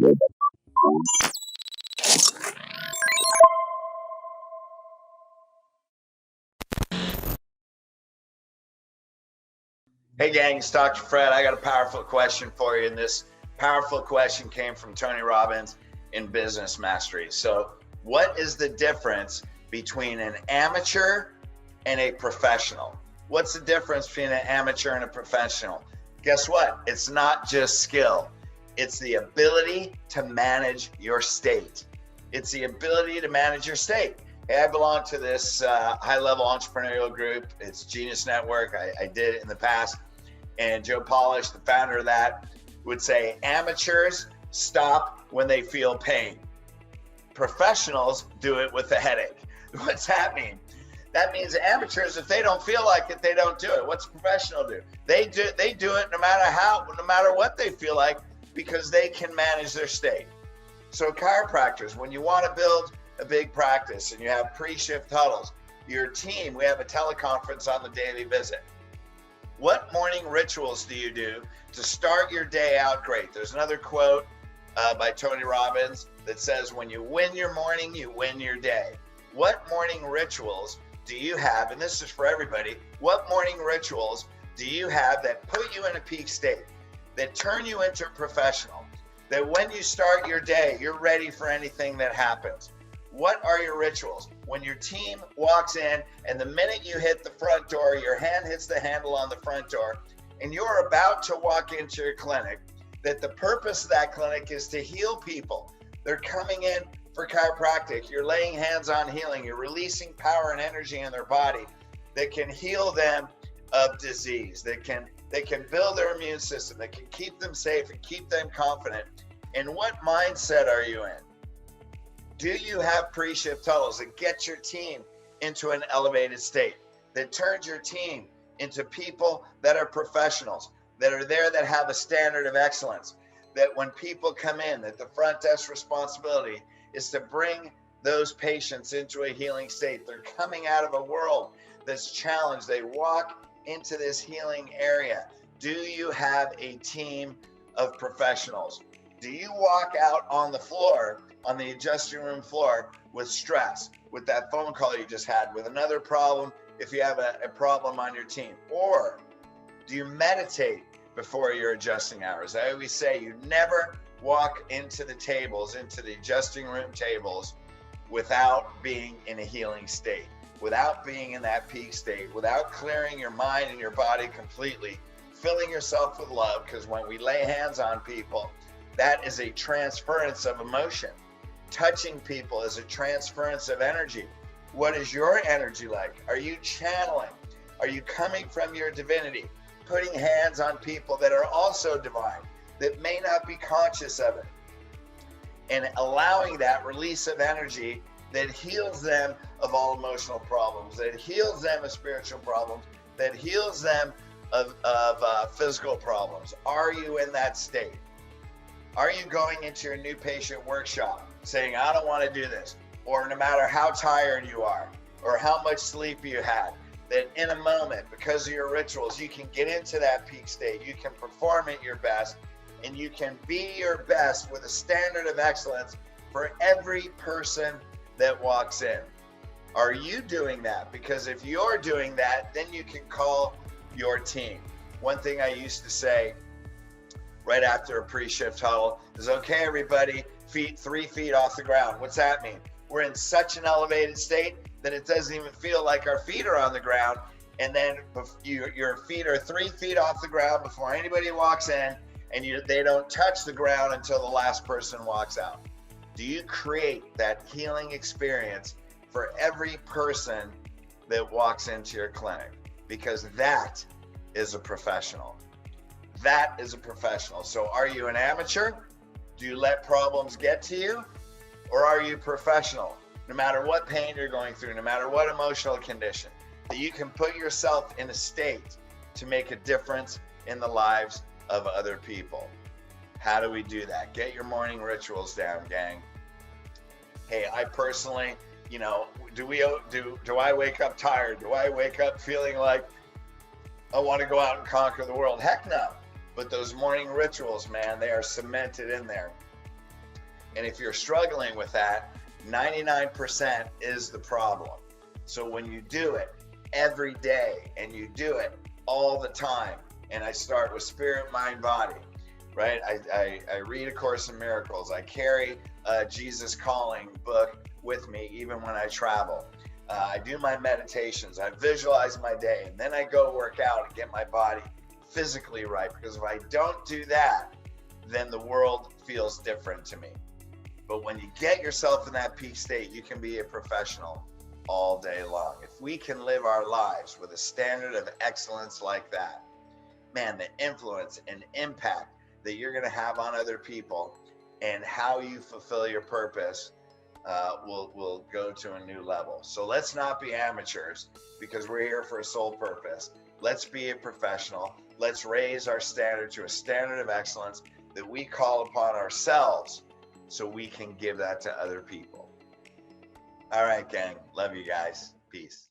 Hey gang, it's Dr. Fred. I got a powerful question for you, and this powerful question came from Tony Robbins in Business Mastery. So, what is the difference between an amateur and a professional? What's the difference between an amateur and a professional? Guess what? It's not just skill. It's the ability to manage your state. It's the ability to manage your state. Hey, I belong to this high-level entrepreneurial group. It's Genius Network. I did it in the past. And Joe Polish, the founder of that, would say amateurs stop when they feel pain. Professionals do it with a headache. What's that mean? That means amateurs, if they don't feel like it, they don't do it. What's a professional do? They do it no matter what they feel like, because they can manage their state. So chiropractors, when you want to build a big practice and you have pre-shift huddles, your team, we have a teleconference on the daily visit. What morning rituals do you do to start your day out great? There's another quote by Tony Robbins that says, when you win your morning, you win your day. What morning rituals do you have? And this is for everybody. What morning rituals do you have that put you in a peak state, that turn you into a professional, that when you start your day, you're ready for anything that happens? What are your rituals? When your team walks in and the minute you hit the front door, your hand hits the handle on the front door and you're about to walk into your clinic, that the purpose of that clinic is to heal people. They're coming in for chiropractic. You're laying hands on healing. You're releasing power and energy in their body that can heal them of disease, that can build their immune system, that can keep them safe and keep them confident. And what mindset are you in? Do you have pre-shift huddles that get your team into an elevated state, that turns your team into people that are professionals, that are there, that have a standard of excellence, that when people come in, that the front desk responsibility is to bring those patients into a healing state? They're coming out of a world that's challenged. They walk into this healing area. Do you have a team of professionals? Do you walk out on the floor, on the adjusting room floor, with stress, with that phone call you just had, with another problem if you have a problem on your team? Or do you meditate before your adjusting hours? I always say you never walk into the tables, into the adjusting room tables, without being in a healing state, without being in that peak state, without clearing your mind and your body completely, filling yourself with love. Because when we lay hands on people, that is a transference of emotion. Touching people is a transference of energy. What is your energy like? Are you channeling? Are you coming from your divinity, putting hands on people that are also divine, that may not be conscious of it, and allowing that release of energy that heals them of all emotional problems, that heals them of spiritual problems, that heals them of physical problems? Are you in that state? Are you going into your new patient workshop saying, I don't want to do this? Or no matter how tired you are or how much sleep you had, that in a moment, because of your rituals, you can get into that peak state, you can perform at your best, and you can be your best with a standard of excellence for every person that walks in. Are you doing that? Because if you're doing that, then you can call your team. One thing I used to say right after a pre-shift huddle is, okay, everybody, 3 feet off the ground. What's that mean? We're in such an elevated state that it doesn't even feel like our feet are on the ground. And then your feet are 3 feet off the ground before anybody walks in, and they don't touch the ground until the last person walks out. Do you create that healing experience for every person that walks into your clinic? Because that is a professional. That is a professional. So are you an amateur? Do you let problems get to you? Or are you professional? No matter what pain you're going through, no matter what emotional condition, that you can put yourself in a state to make a difference in the lives of other people. How do we do that? Get your morning rituals down, gang. Hey, I personally, do I wake up tired? Do I wake up feeling like I want to go out and conquer the world? Heck no. But those morning rituals, man, they are cemented in there. And if you're struggling with that, 99% is the problem. So when you do it every day and you do it all the time, and I start with spirit, mind, body, right? I read A Course in Miracles. I carry a Jesus Calling book with me even when I travel. I do my meditations. I visualize my day, and then I go work out and get my body physically right. Because if I don't do that, then the world feels different to me. But when you get yourself in that peak state, you can be a professional all day long. If we can live our lives with a standard of excellence like that, man, the influence and impact that you're going to have on other people and how you fulfill your purpose will go to a new level. So let's not be amateurs, because we're here for a sole purpose. Let's be a professional. Let's raise our standard to a standard of excellence that we call upon ourselves, so we can give that to other people. All right, gang. Love you guys. Peace.